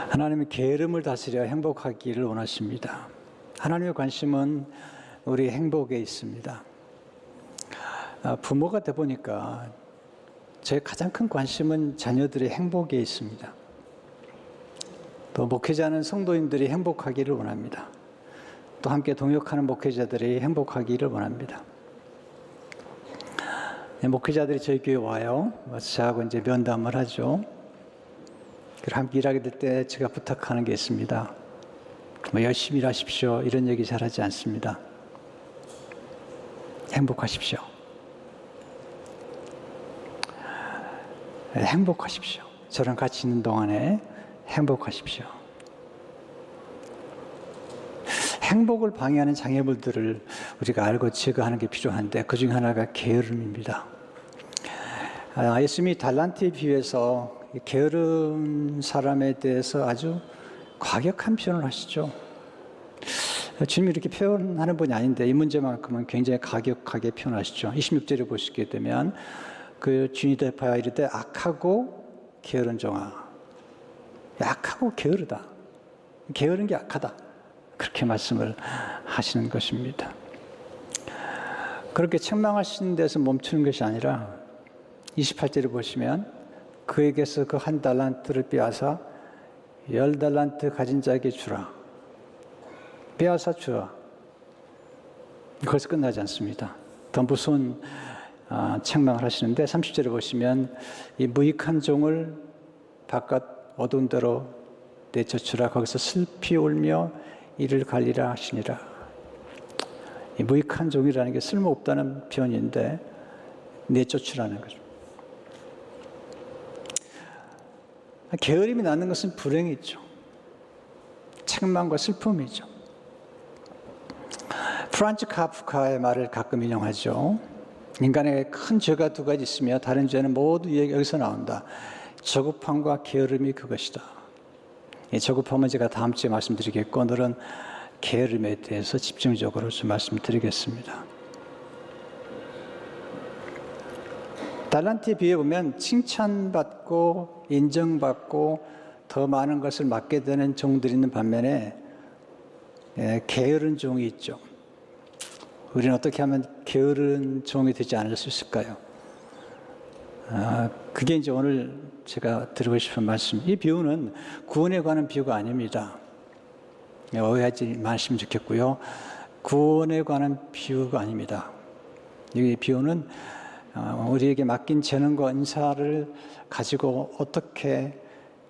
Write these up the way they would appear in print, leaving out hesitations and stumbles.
하나님은 게으름을 다스려 행복하기를 원하십니다. 하나님의 관심은 우리 행복에 있습니다. 부모가 돼 보니까 제 가장 큰 관심은 자녀들의 행복에 있습니다. 또 목회자는 성도인들이 행복하기를 원합니다. 또 함께 동역하는 목회자들이 행복하기를 원합니다. 목회자들이 저희 교회 와요. 와서 저하고 이제 면담을 하죠. 함께 일하게 될 때 제가 부탁하는 게 있습니다. 열심히 일하십시오. 이런 얘기 잘 하지 않습니다. 행복하십시오. 행복하십시오. 저랑 같이 있는 동안에 행복하십시오. 행복을 방해하는 장애물들을 우리가 알고 제거하는 게 필요한데 그 중에 하나가 게으름입니다. 예수님이 달란트에 비유해서 게으른 사람에 대해서 아주 과격한 표현을 하시죠. 주님이 이렇게 표현하는 분이 아닌데 이 문제만큼은 굉장히 과격하게 표현하시죠. 26절에 보시게 되면 그 주인이 대하여 이르되 악하고 게으른 종아. 악하고 게으르다. 게으른 게 악하다. 그렇게 말씀을 하시는 것입니다. 그렇게 책망하시는 데서 멈추는 것이 아니라 28절에 보시면 그에게서 그 한 달란트를 빼앗아 10달란트 가진 자에게 주라. 빼앗아 주라. 거기서 끝나지 않습니다. 더 무서운 책망을 하시는데 30절에 보시면 이 무익한 종을 바깥 어두운 데로 내쫓으라. 거기서 슬피 울며 이를 갈리라 하시니라. 이 무익한 종이라는 게 쓸모없다는 표현인데 내쫓으라는 거죠. 게으름이 낳는 것은 불행이죠. 책망과 슬픔이죠. 프란츠 카프카의 말을 가끔 인용하죠. 인간에게 큰 죄가 두 가지 있으며 다른 죄는 모두 여기서 나온다. 저급함과 게으름이 그것이다. 이 저급함은 제가 다음 주에 말씀드리겠고 오늘은 게으름에 대해서 집중적으로 좀 말씀드리겠습니다. 달란트에 비해 보면 칭찬받고 인정받고 더 많은 것을 맡게 되는 종들이 있는 반면에 게으른 종이 있죠. 우리는 어떻게 하면 게으른 종이 되지 않을 수 있을까요? 그게 이제 오늘 제가 드리고 싶은 말씀. 이 비유는 구원에 관한 비유가 아닙니다. 오해하지 마시면 좋겠고요. 구원에 관한 비유가 아닙니다. 이 비유는 우리에게 맡긴 재능과 은사를 가지고 어떻게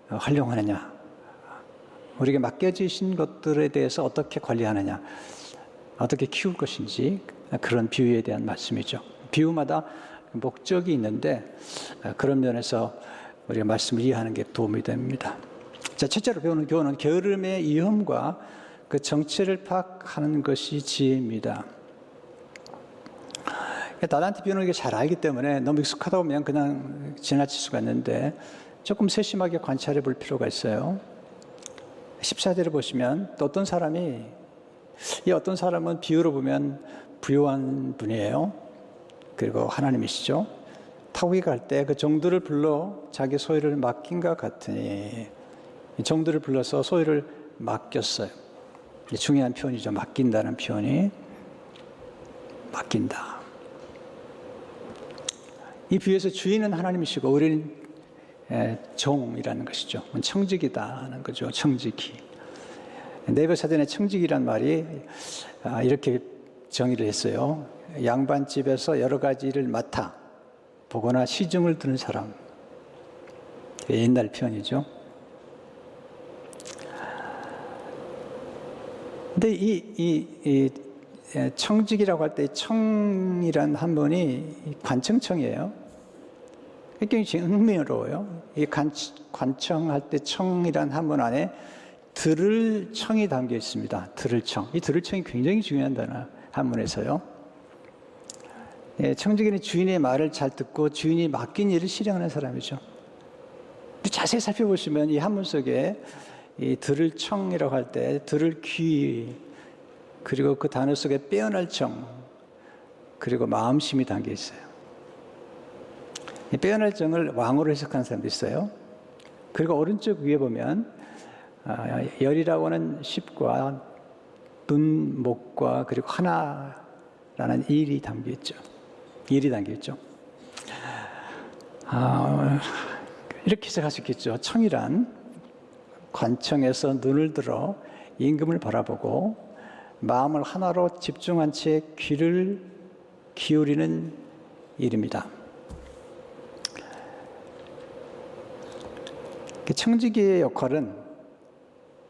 활용하느냐, 우리에게 맡겨지신 것들에 대해서 어떻게 관리하느냐, 어떻게 키울 것인지 그런 비유에 대한 말씀이죠. 비유마다 목적이 있는데 그런 면에서 우리가 말씀을 이해하는 게 도움이 됩니다. 자, 첫째로 배우는 교훈은 게으름의 위험과 그 정체를 파악하는 것이 지혜입니다. 달란트 비유는 이게 잘 알기 때문에 너무 익숙하다 보면 그냥 지나칠 수가 있는데 조금 세심하게 관찰해 볼 필요가 있어요. 14절을 보시면 또 어떤 사람은 비유로 보면 부유한 분이에요. 그리고 하나님이시죠. 타국에 갈 때 그 종들을 불러 자기 소유를 맡긴 것 같으니 종들을 불러서 소유를 맡겼어요. 중요한 표현이죠. 맡긴다는 표현이. 맡긴다. 이 비유에서 주인은 하나님이시고 우리는 종이라는 것이죠. 청직이다는 거죠. 청직이. 네이버 사전에 청직이란 말이 이렇게 정의를 했어요. 양반집에서 여러 가지 일을 맡아 보거나 시중을 드는 사람. 옛날 표현이죠. 근데 이 청직이라고 할 때 청이란 한 번이 관청청이에요. 굉장히 흥미로워요. 이 관청할 때 청이란 한 번 안에 들을 청이 담겨 있습니다. 들을 청. 이 들을 청이 굉장히 중요한 단어 한문에서요. 청직이는 주인의 말을 잘 듣고 주인이 맡긴 일을 실행하는 사람이죠. 자세히 살펴보시면 이 한문 속에 이 들을 청이라고 할 때 들을 귀, 그리고 그 단어 속에 빼어날 정, 그리고 마음심이 담겨 있어요. 이 빼어날 정을 왕으로 해석하는 사람도 있어요. 그리고 오른쪽 위에 보면 열이라고 하는 10과 눈, 목과 그리고 하나라는 일이 담겨 있죠. 일이 담겨 있죠. 이렇게 해석할 수 있겠죠. 청이란 관청에서 눈을 들어 임금을 바라보고 마음을 하나로 집중한 채 귀를 기울이는 일입니다. 청지기의 역할은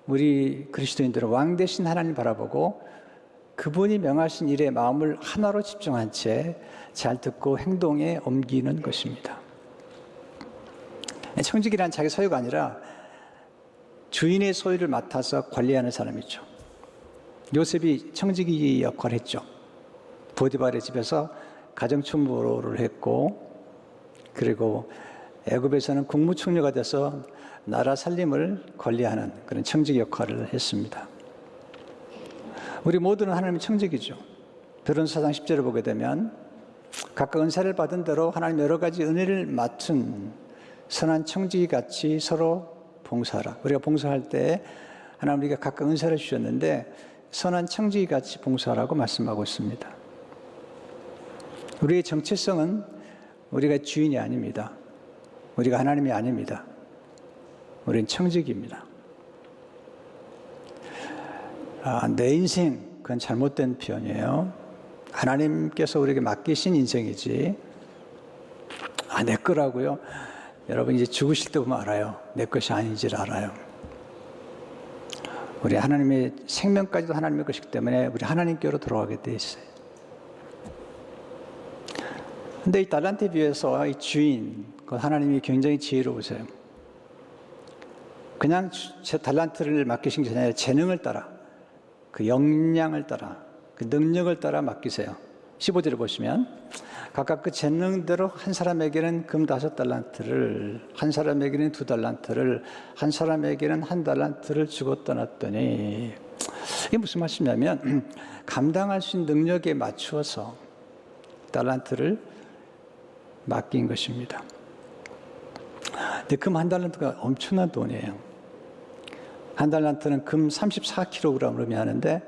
우리 그리스도인들은 왕 대신 하나님 바라보고 그분이 명하신 일에 마음을 하나로 집중한 채 잘 듣고 행동에 옮기는 것입니다. 청지기란 자기 소유가 아니라 주인의 소유를 맡아서 관리하는 사람이죠. 요셉이 청지기 역할을 했죠. 보디발의 집에서 가정총무를 했고, 그리고 애굽에서는 국무총리가 돼서 나라 살림을 관리하는 그런 청지기 역할을 했습니다. 우리 모두는 하나님의 청지기죠. 베드로전서 4장 10절을 보게 되면 각각 은사를 받은 대로 하나님 여러 가지 은혜를 맡은 선한 청지기 같이 서로 봉사하라. 우리가 봉사할 때 하나님 우리가 각각 은사를 주셨는데 선한 청지기 같이 봉사하라고 말씀하고 있습니다. 우리의 정체성은 우리가 주인이 아닙니다. 우리가 하나님이 아닙니다. 우리는 청지기입니다. 내 인생, 그건 잘못된 표현이에요. 하나님께서 우리에게 맡기신 인생이지, 내 거라고요? 여러분 이제 죽으실 때 보면 알아요. 내 것이 아닌지를 알아요. 우리 하나님의 생명까지도 하나님의 것이기 때문에 우리 하나님께로 돌아가게 돼 있어요. 근데 이 달란트에 비해서 이 주인, 하나님이 굉장히 지혜로우세요. 그냥 제 달란트를 맡기신 게 아니라 재능을 따라, 그 역량을 따라, 그 능력을 따라 맡기세요. 15절을 보시면 각각 그 재능대로 한 사람에게는 금 5달란트를, 한 사람에게는 2달란트를, 한 사람에게는 1달란트를 주고 떠났더니, 이게 무슨 말씀이냐면 감당할 수 있는 능력에 맞추어서 달란트를 맡긴 것입니다. 근데 금 1달란트가 엄청난 돈이에요. 1달란트는 금 34kg을 의미하는데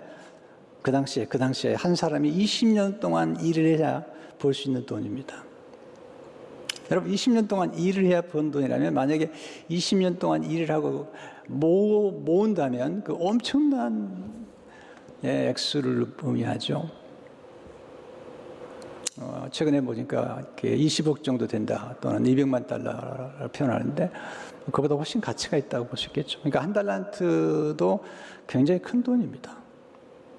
그 당시에 한 사람이 20년 동안 일을 해야 벌 수 있는 돈입니다. 여러분 20년 동안 일을 해야 번 돈이라면 만약에 20년 동안 일을 하고 모은다면 그 엄청난 액수를 의미하죠. 최근에 보니까 20억 정도 된다 또는 200만 달러를 표현하는데 그보다 훨씬 가치가 있다고 볼 수 있겠죠. 그러니까 1달란트도 굉장히 큰 돈입니다.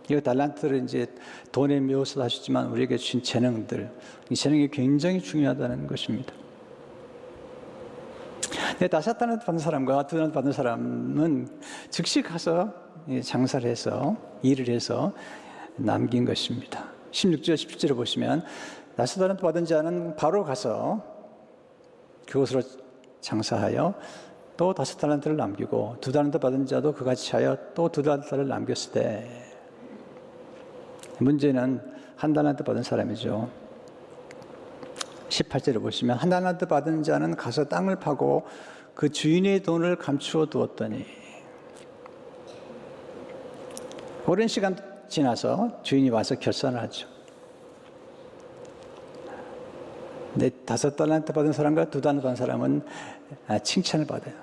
이 달란트를 이제 돈의 묘사도 하시지만 우리에게 주신 재능들, 이 재능이 굉장히 중요하다는 것입니다. 근데 5달란트 받은 사람과 2달란트 받은 사람은 즉시 가서 장사를 해서 일을 해서 남긴 것입니다. 16절, 17절을 보시면 5달란트 받은 자는 바로 가서 그곳으로 장사하여 또 5달란트를 남기고 2달란트 받은 자도 그같이 하여 또 2달란트를 남겼을 때 문제는 1달란트 받은 사람이죠. 18절을 보시면 1달란트 받은 자는 가서 땅을 파고 그 주인의 돈을 감추어 두었더니 오랜 시간 지나서 주인이 와서 결산을 하죠. 근데 5달란트 받은 사람과 2달란트 받은 사람은 칭찬을 받아요.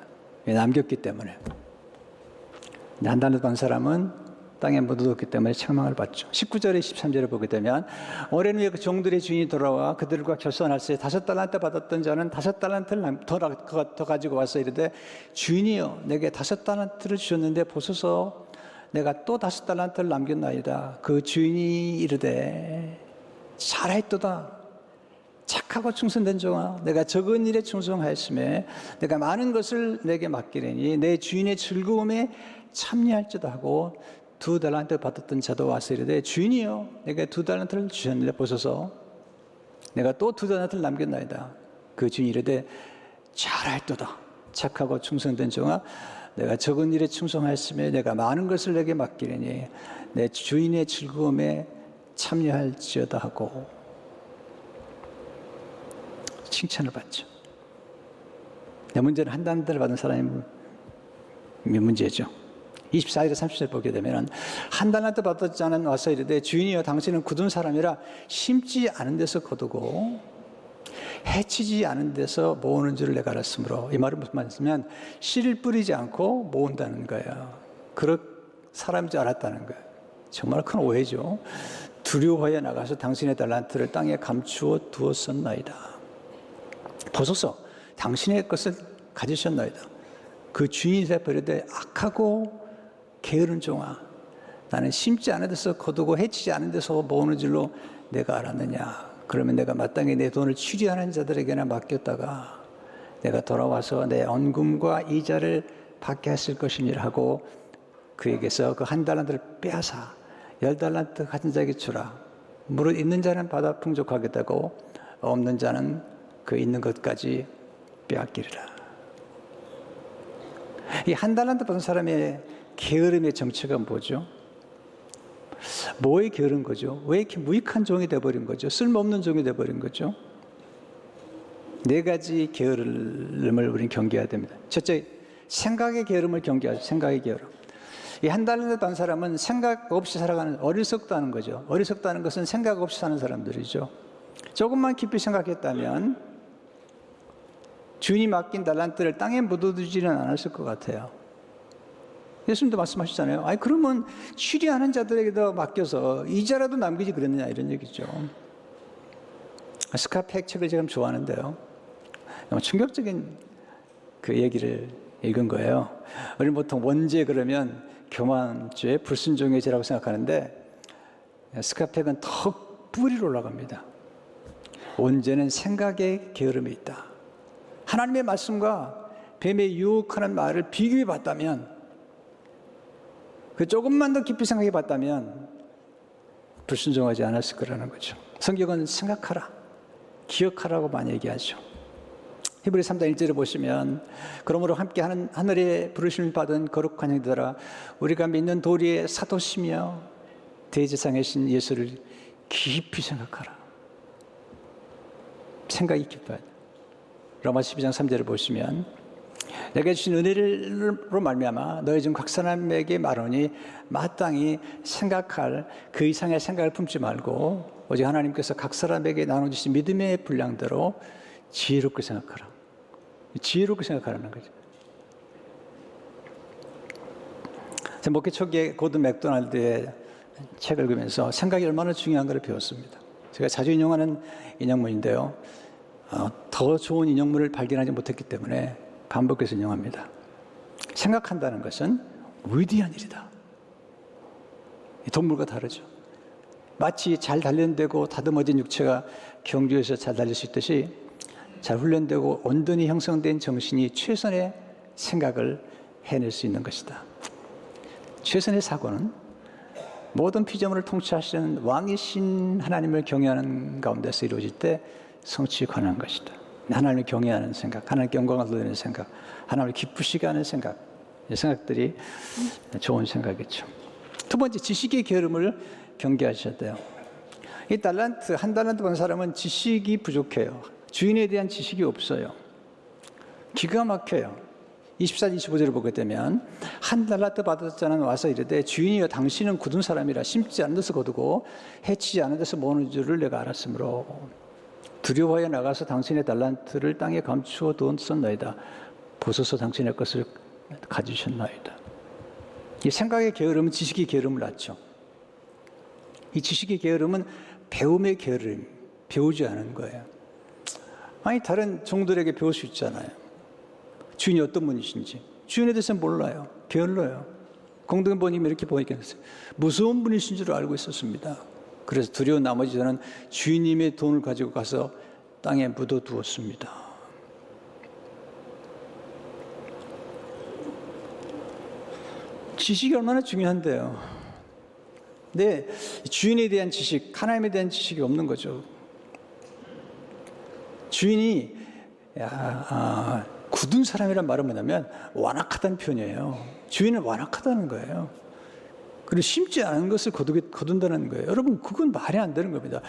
남겼기 때문에. 1달란트 받은 사람은 땅에 묻어뒀기 때문에 책망을 받죠. 19절에 23절을 보게 되면 오랜 후에 그 종들의 주인이 돌아와 그들과 결산할세 5달란트 받았던 자는 5달란트를 더 가지고 와서 이르되 주인이여 내게 5달란트를 주셨는데 보소서 내가 또 5달란트를 남겼나이다. 그 주인이 이르되 잘하였도다. 착하고 충성된 종아 내가 적은 일에 충성하였으며 내가 많은 것을 내게 맡기려니 내 주인의 즐거움에 참여할지도 하고 2달란트 받았던 자도 와서 이르되 주인이여 내가 2달란트를 주셨는데 보소서 내가 또 2달란트를 남겼나이다. 그 주인이 이르되 잘하였도다. 착하고 충성된 종아 내가 적은 일에 충성하였으며 내가 많은 것을 내게 맡기려니 내 주인의 즐거움에 참여할지어다 하고 칭찬을 받죠. 내 문제는 1달란트를 받은 사람이 문제죠. 24절에 30절 보게 되면 한 달란트 받았지 자는 와서 이르되 주인이여 당신은 굳은 사람이라 심지 않은 데서 거두고 해치지 않은 데서 모으는 줄을 내가 알았으므로. 이 말은 무슨 말이냐면 씨를 뿌리지 않고 모은다는 거예요. 그런 사람인 줄 알았다는 거예요. 정말 큰 오해죠. 두려워하여 나가서 당신의 달란트를 땅에 감추어 두었었나이다. 보소서 당신의 것을 가지셨나이다. 그 주인이 되버리되 악하고 게으른 종아, 나는 심지 않은 데서 거두고 해치지 않은 데서 모으는 줄로 내가 알았느냐. 그러면 내가 마땅히 내 돈을 취리하는 자들에게나 맡겼다가 내가 돌아와서 내 언금과 이자를 받게 했을 것이니라 하고 그에게서 그 한 달란트를 빼앗아 10달란트 가진 자에게 주라. 무릇 있는 자는 받아 풍족하겠다고 없는 자는 그 있는 것까지 빼앗기리라. 이 한 달란트 받은 사람의 게으름의 정체가 뭐죠? 뭐에 게으른 거죠? 왜 이렇게 무익한 종이 되어버린 거죠? 쓸모없는 종이 되어버린 거죠? 네 가지 게으름을 우리는 경계해야 됩니다. 첫째, 생각의 게으름을 경계하죠. 생각의 게으름. 이 한 달란트 받은 사람은 생각 없이 살아가는, 어리석다는 거죠. 어리석다는 것은 생각 없이 사는 사람들이죠. 조금만 깊이 생각했다면 주인이 맡긴 달란트를 땅에 묻어두지는 않았을 것 같아요. 예수님도 말씀하시잖아요. 아니 그러면 취리하는 자들에게도 맡겨서 이자라도 남기지 그랬느냐 이런 얘기죠. 스카펙 책을 제가 좋아하는데요. 너무 충격적인 그 얘기를 읽은 거예요. 우리는 보통 원죄 그러면 교만죄, 불순종의 죄라고 생각하는데 스카펙은 더 뿌리로 올라갑니다. 원죄는 생각의 게으름이 있다. 하나님의 말씀과 뱀의 유혹하는 말을 비교해 봤다면, 그 조금만 더 깊이 생각해 봤다면 불순종하지 않았을 거라는 거죠. 성경은 생각하라, 기억하라고 많이 얘기하죠. 히브리 3장 1절을 보시면 그러므로 함께 하늘에 부르심을 받은 거룩한 형제들아 우리가 믿는 도리의 사도시며 대제사장의 신 예수를 깊이 생각하라. 생각이 깊어야 돼. 로마 12장 3절을 보시면 내가 주신 은혜로 말미암아 너희 중 각 사람에게 말하니 마땅히 생각할 그 이상의 생각을 품지 말고 오직 하나님께서 각 사람에게 나눠주신 믿음의 분량대로 지혜롭게 생각하라. 지혜롭게 생각하라는 거죠. 제가 목회 초기에 고든 맥도날드의 책을 읽으면서 생각이 얼마나 중요한가를 배웠습니다. 제가 자주 인용하는 인용문인데요. 더 좋은 인용문을 발견하지 못했기 때문에 반복해서 인용합니다. 생각한다는 것은 위대한 일이다. 동물과 다르죠. 마치 잘 단련되고 다듬어진 육체가 경주에서 잘 달릴 수 있듯이 잘 훈련되고 온전히 형성된 정신이 최선의 생각을 해낼 수 있는 것이다. 최선의 사고는 모든 피조물을 통치하시는 왕이신 하나님을 경외하는 가운데서 이루어질 때 성취에 관한 것이다. 하나님을 경외하는 생각, 하나님께 영광을 돌리는 생각, 하나님을 기쁘시게 하는 생각, 이 생각들이 좋은 생각이죠. 두 번째, 지식의 게으름을 경계하셔야 돼요. 이 한 달란트 받은 사람은 지식이 부족해요. 주인에 대한 지식이 없어요. 기가 막혀요. 24절 25절을 보게 되면 한 달란트 받았을 자는 와서 이르되 주인이여 당신은 굳은 사람이라 심지 않은 데서 거두고 해치지 않은 데서 모으는 줄을 내가 알았으므로 두려워하여 나가서 당신의 달란트를 땅에 감추어 두었나이다. 보소서 당신의 것을 가지셨나이다. 이 생각의 게으름은 지식의 게으름을 낳죠. 이 지식의 게으름은 배움의 게으름, 배우지 않은 거예요. 아니 다른 종들에게 배울 수 있잖아요. 주인이 어떤 분이신지 주인에 대해서 몰라요. 게을러요. 공동본님이 이렇게 보니까 무서운 분이신 줄 알고 있었습니다. 그래서 두려운 나머지 저는 주인님의 돈을 가지고 가서 땅에 묻어두었습니다. 지식이 얼마나 중요한데요. 네, 주인에 대한 지식, 하나님에 대한 지식이 없는 거죠. 주인이 굳은 사람이란 말은 뭐냐면 완악하다는 표현이에요. 주인은 완악하다는 거예요. 그리고 심지 않은 것을 거둔다는 거예요. 여러분 그건 말이 안 되는 겁니다.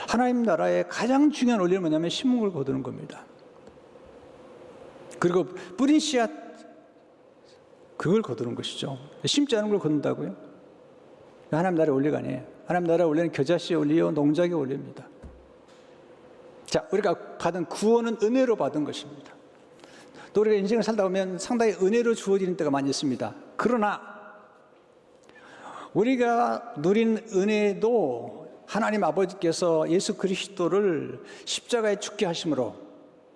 하나님 나라의 가장 중요한 원리는 뭐냐면 심은 걸 거두는 겁니다. 그리고 뿌린 씨앗 그걸 거두는 것이죠. 심지 않은 걸 거둔다고요? 하나님 나라의 원리가 아니에요. 하나님 나라의 원리는 겨자씨의 원리요, 농작의 원리입니다. 자, 우리가 받은 구원은 은혜로 받은 것입니다. 또 우리가 인생을 살다 보면 상당히 은혜로 주어지는 때가 많이 있습니다. 그러나 우리가 누린 은혜도 하나님 아버지께서 예수 그리스도를 십자가에 죽게 하심으로,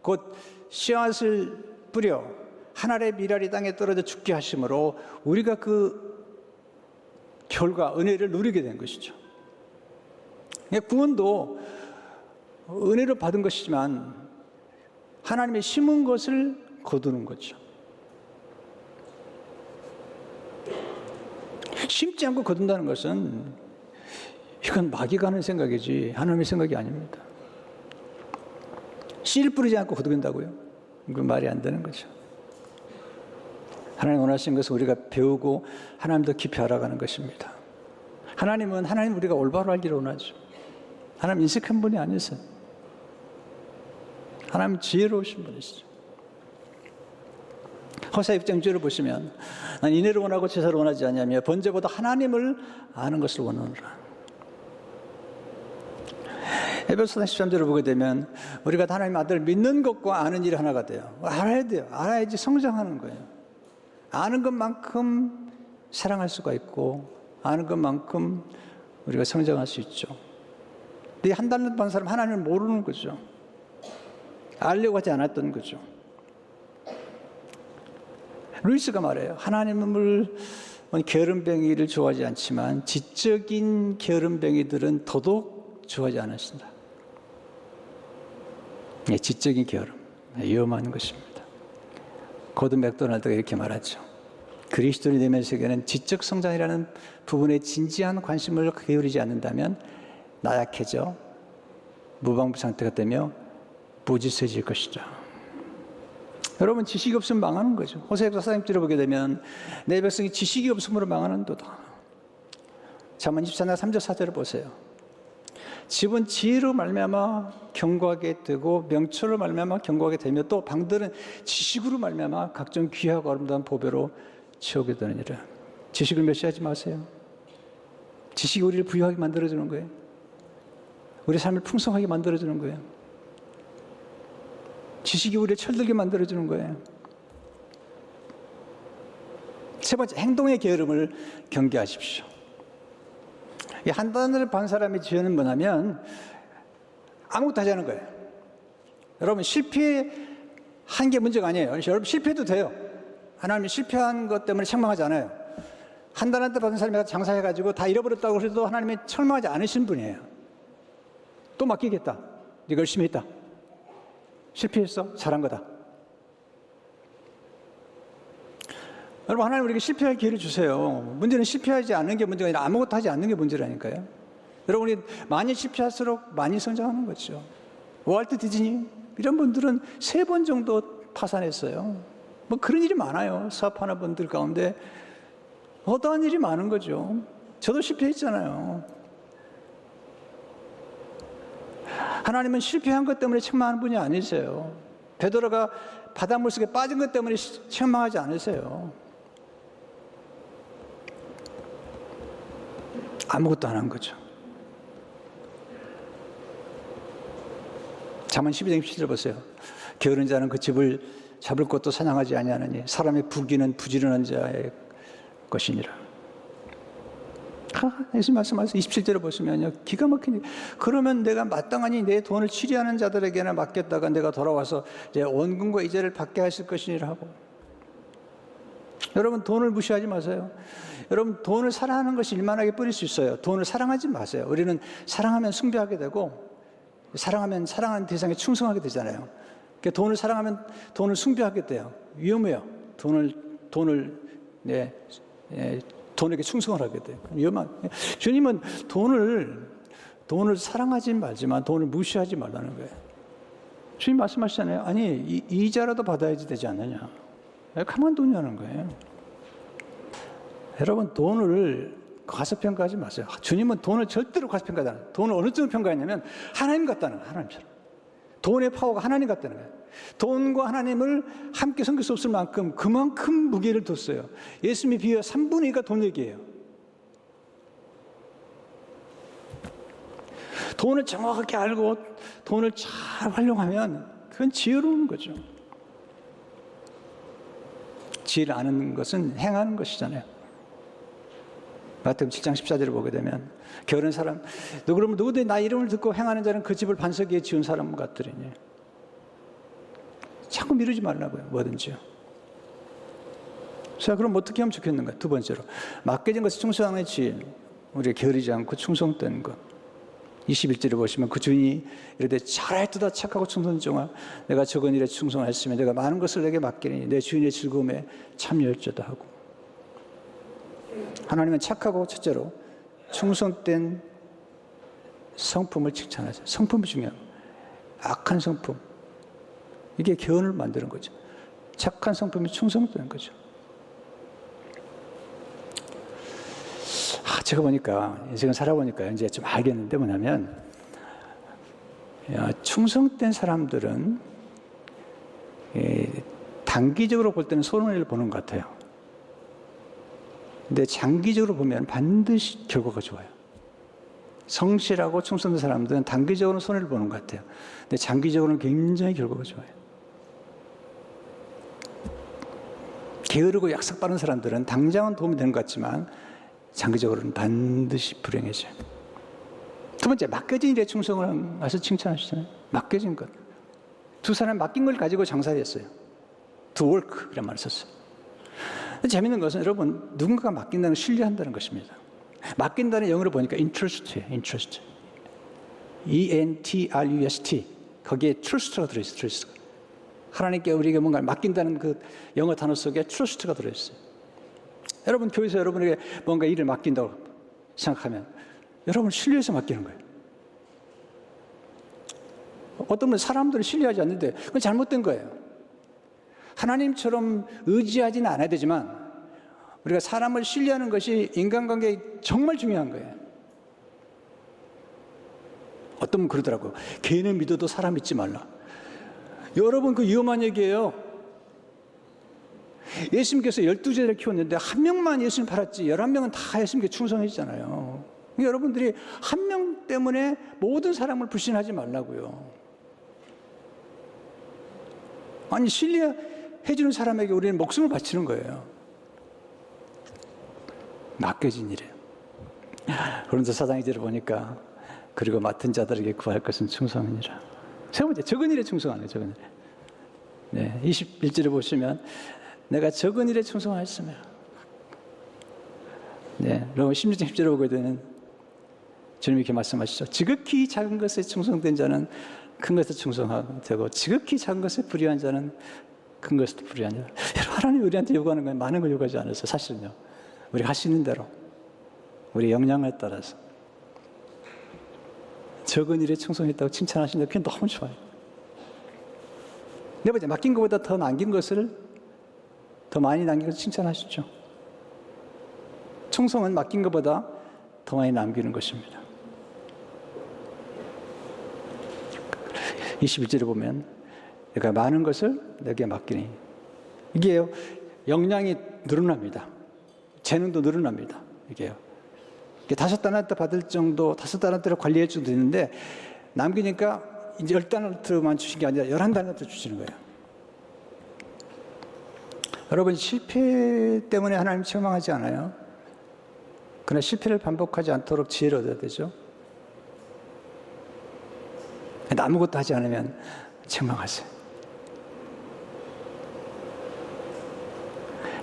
곧 씨앗을 뿌려 하늘의 미랄이 땅에 떨어져 죽게 하심으로 우리가 그 결과 은혜를 누리게 된 것이죠. 구원도 은혜로 받은 것이지만 하나님의 심은 것을 거두는 거죠. 심지 않고 거둔다는 것은 이건 마귀가 하는 생각이지 하나님의 생각이 아닙니다. 씨를 뿌리지 않고 거둔다고요? 이건 말이 안 되는 거죠. 하나님 원하시는 것은 우리가 배우고 하나님 더 깊이 알아가는 것입니다. 하나님 우리가 올바로 알기를 원하죠. 하나님 인색한 분이 아니세요. 하나님 지혜로우신 분이시죠. 호세아 6장 6절을 보시면 난 인애를 원하고 제사를 원하지 아니하며 번제보다 하나님을 아는 것을 원하노라. 에베소서 13절을 보게 되면 우리가 하나님 아들을 믿는 것과 아는 일이 하나가 돼요. 알아야 돼요. 알아야지 성장하는 거예요. 아는 것만큼 사랑할 수가 있고 아는 것만큼 우리가 성장할 수 있죠. 근데 한 달 반 사람 하나님을 모르는 거죠. 알려고 하지 않았던 거죠. 루이스가 말해요. 하나님을 게으름뱅이를 좋아하지 않지만 지적인 게으름뱅이들은 더더욱 좋아하지 않으신다. 지적인 게으름, 위험한 것입니다. 고든 맥도날드가 이렇게 말하죠. 그리스도인이 되면 세계는 지적 성장이라는 부분에 진지한 관심을 기울이지 않는다면 나약해져 무방비 상태가 되며 부지세질 것이다. 여러분, 지식이 없으면 망하는 거죠. 호세아 4장을 보게 되면 내 백성이 지식이 없음으로 망하는도다. 잠언 24장 3절 4절을 보세요. 집은 지혜로 말미암아 견고하게 되고 명철로 말미암아 견고하게 되며 또 방들은 지식으로 말미암아 각종 귀하고 아름다운 보배로 채우게 되느니라. 지식을 멸시하지 마세요. 지식이 우리를 부유하게 만들어주는 거예요. 우리 삶을 풍성하게 만들어주는 거예요. 지식이 우리를 철들게 만들어주는 거예요. 세 번째, 행동의 게으름을 경계하십시오. 한 단을 반 사람의 지혜는 뭐냐면 아무것도 하지 않은 거예요. 여러분, 실패한 게 문제가 아니에요. 여러분, 실패해도 돼요. 하나님이 실패한 것 때문에 책망하지 않아요. 한 달한테 받은 사람이 장사해가지고 다 잃어버렸다고 해도 하나님이 책망하지 않으신 분이에요. 또 맡기겠다. 네가 열심히 했다. 실패했어? 잘한 거다. 여러분, 하나님 우리에게 실패할 기회를 주세요. 문제는 실패하지 않는 게 문제가 아니라 아무것도 하지 않는 게 문제라니까요. 여러분이 많이 실패할수록 많이 성장하는 거죠. 월트 디즈니 이런 분들은 3번 정도 파산했어요. 뭐 그런 일이 많아요. 사업하는 분들 가운데 어떠한 일이 많은 거죠. 저도 실패했잖아요. 하나님은 실패한 것 때문에 책망하는 분이 아니세요. 베드로가 바닷물 속에 빠진 것 때문에 책망하지 않으세요. 아무것도 안 한 거죠. 잠언 12장 17절 보세요. 게으른 자는 그 집을 잡을 것도 사냥하지 아니하느니 사람의 부귀는 부지런한 자의 것이니라. 예수님 말씀하세요. 27절을 보시면요, 기가 막히니 그러면 내가 마땅하니 내 돈을 취리하는 자들에게나 맡겼다가 내가 돌아와서 이제 원금과 이자를 받게 하실 것이니라 하고. 여러분, 돈을 무시하지 마세요. 여러분, 돈을 사랑하는 것이 일만하게 뿌릴 수 있어요. 돈을 사랑하지 마세요. 우리는 사랑하면 숭배하게 되고 사랑하면 사랑하는 대상에 충성하게 되잖아요. 그러니까 돈을 사랑하면 돈을 숭배하게 돼요. 위험해요. 돈에게 충성을 하게 돼요. 위험한. 주님은 돈을 사랑하지 말지만 돈을 무시하지 말라는 거예요. 주님 말씀하시잖아요. 아니, 이자라도 받아야지 되지 않느냐. 가만두냐는 거예요. 여러분, 돈을 과소평가하지 마세요. 주님은 돈을 절대로 과소평가하지 않아요. 돈을 어느 정도 평가했냐면 하나님 같다는 거예요. 하나님처럼. 돈의 파워가 하나님 같다는 거예요. 돈과 하나님을 함께 섬길 수 없을 만큼 그만큼 무게를 뒀어요. 예수님이 비유가 3분의 2가 돈 얘기예요. 돈을 정확하게 알고 돈을 잘 활용하면 그건 지혜로운 거죠. 지혜를 아는 것은 행하는 것이잖아요. 마태복음 7장 14절을 보게 되면 게으른 사람, 그러면 누구든지 나 이름을 듣고 행하는 자는 그 집을 반석 위에 지은 사람 같으리니. 자꾸 미루지 말라고요. 뭐든지요. 자, 그럼 어떻게 하면 좋겠는가? 두 번째로, 맡겨진 것을 충성하는 지혜. 우리가 게으르지 않고 충성된 것. 21절을 보시면 그 주인이 이르되 잘하였도다 착하고 충성된 종아, 내가 적은 일에 충성하였으면 내가 많은 것을 내게 맡기니 내 주인의 즐거움에 참여할지어다 하고. 하나님은 착하고 첫째로 충성된 성품을 칭찬하죠. 성품이 중요합니다. 악한 성품, 이게 개헌을 만드는 거죠. 착한 성품이 충성되는 거죠. 제가 보니까, 지금 살아보니까 이제 좀 알겠는데 뭐냐면, 충성된 사람들은 단기적으로 볼 때는 손해를 보는 것 같아요. 근데 장기적으로 보면 반드시 결과가 좋아요. 성실하고 충성된 사람들은 단기적으로는 손해를 보는 것 같아요. 근데 장기적으로는 굉장히 결과가 좋아요. 게으르고 약삭 빠른 사람들은 당장은 도움이 되는 것 같지만 장기적으로는 반드시 불행해져요. 두 번째, 맡겨진 일에 충성을 해서 칭찬하시잖아요. 맡겨진 것. 두 사람 맡긴 걸 가지고 장사를 했어요. To work 이란 말을 썼어요. 재밌는 것은 여러분, 누군가가 맡긴다는 걸 신뢰한다는 것입니다. 맡긴다는 영어로 보니까 interest예요. interest. E-N-T-R-U-S-T. 거기에 trust가 들어있어요. trust. 하나님께 우리에게 뭔가를 맡긴다는 그 영어 단어 속에 trust가 들어있어요. 여러분, 교회에서 여러분에게 뭔가 일을 맡긴다고 생각하면 여러분 신뢰해서 맡기는 거예요. 어떤 분은 사람들을 신뢰하지 않는데 그건 잘못된 거예요. 하나님처럼 의지하지는 않아야 되지만 우리가 사람을 신뢰하는 것이 인간관계에 정말 중요한 거예요. 어떤 분은 그러더라고요. 개인을 믿어도 사람 믿지 말라. 여러분, 그 위험한 얘기예요. 예수님께서 12제자를 키웠는데 한 명만 예수님 팔았지 11명은 다 예수님께 충성해지잖아요. 여러분들이 한 명 때문에 모든 사람을 불신하지 말라고요. 아니, 신뢰해주는 사람에게 우리는 목숨을 바치는 거예요. 맡겨진 일이에요. 그런데 4장 2절을 보니까 그리고 맡은 자들에게 구할 것은 충성이니라. 세 번째, 적은 일에 충성하네요. 적은 일에. 네, 21절을 보시면 내가 적은 일에 충성하였으며. 네, 여러분 16장 10절을 보게 되는 주님이 이렇게 말씀하시죠. 지극히 작은 것에 충성된 자는 큰 것에 충성하고 지극히 작은 것에 불의한 자는 큰 것에도 불의한 자. 하나님이 우리한테 요구하는 건 많은 걸 요구하지 않았어요. 사실은요. 우리가 할 수 있는 대로 우리의 역량에 따라서 적은 일에 충성했다고 칭찬하시는데 그게 너무 좋아요. 네 번째, 맡긴 것보다 더 남긴 것을 더 많이 남긴 것을 칭찬하시죠. 충성은 맡긴 것보다 더 많이 남기는 것입니다. 21절에 보면 내가 많은 것을 내게 맡기니, 이게요, 역량이 늘어납니다. 재능도 늘어납니다. 이게요. 5달란트 받을 정도, 5달란트를 관리해 줘도 되는데 남기니까 이제 10달란트만 주신 게 아니라 11달란트 주시는 거예요. 여러분, 실패 때문에 하나님 책망하지 않아요. 그러나 실패를 반복하지 않도록 지혜를 얻어야 되죠. 아무것도 하지 않으면 책망하세요.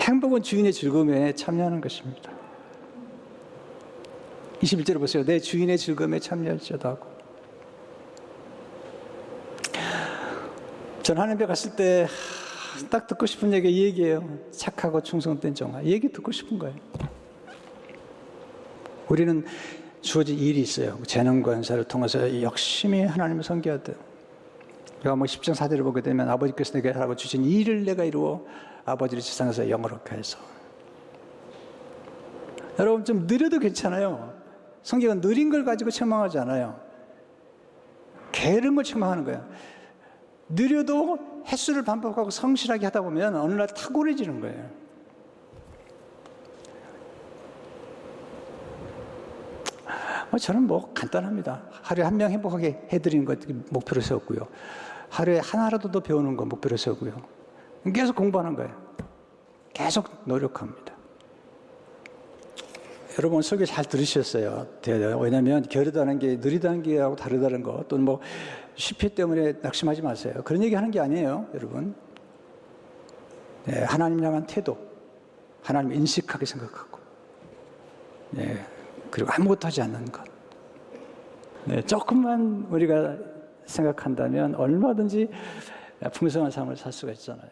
행복은 주인의 즐거움에 참여하는 것입니다. 21절을 보세요. 내 주인의 즐거움에 참여할지어다 하고. 전 하나님 앞에 갔을 때 딱 듣고 싶은 얘기가 이 얘기예요. 착하고 충성된 종아. 이 얘기 듣고 싶은 거예요. 우리는 주어진 일이 있어요. 재능과 은사를 통해서 열심히 하나님을 섬겨야 돼요. 요한복음 10장 4절을 보게 되면 아버지께서 내게 하라고 주신 이 일을 내가 이루어 아버지를 세상에서 영화롭게 해서. 여러분, 좀 느려도 괜찮아요. 성경은 느린 걸 가지고 책망하지 않아요. 게으른 걸 책망하는 거예요. 느려도 횟수를 반복하고 성실하게 하다 보면 어느 날 탁월해지는 거예요. 저는 간단합니다. 하루에 한 명 행복하게 해드리는 것 목표로 세웠고요. 하루에 하나라도 더 배우는 거 목표로 세우고요. 계속 공부하는 거예요. 계속 노력합니다. 여러분 설교 잘 들으셨어요. 왜냐하면 게으르다는 게 느리다는 게하고 다르다는 거, 또는 실패 때문에 낙심하지 마세요. 그런 얘기 하는 게 아니에요, 여러분. 네, 하나님 향한 태도, 하나님 인식하게 생각하고, 네, 그리고 아무것도 하지 않는 것. 네, 조금만 우리가 생각한다면 얼마든지 풍성한 삶을 살 수가 있잖아요.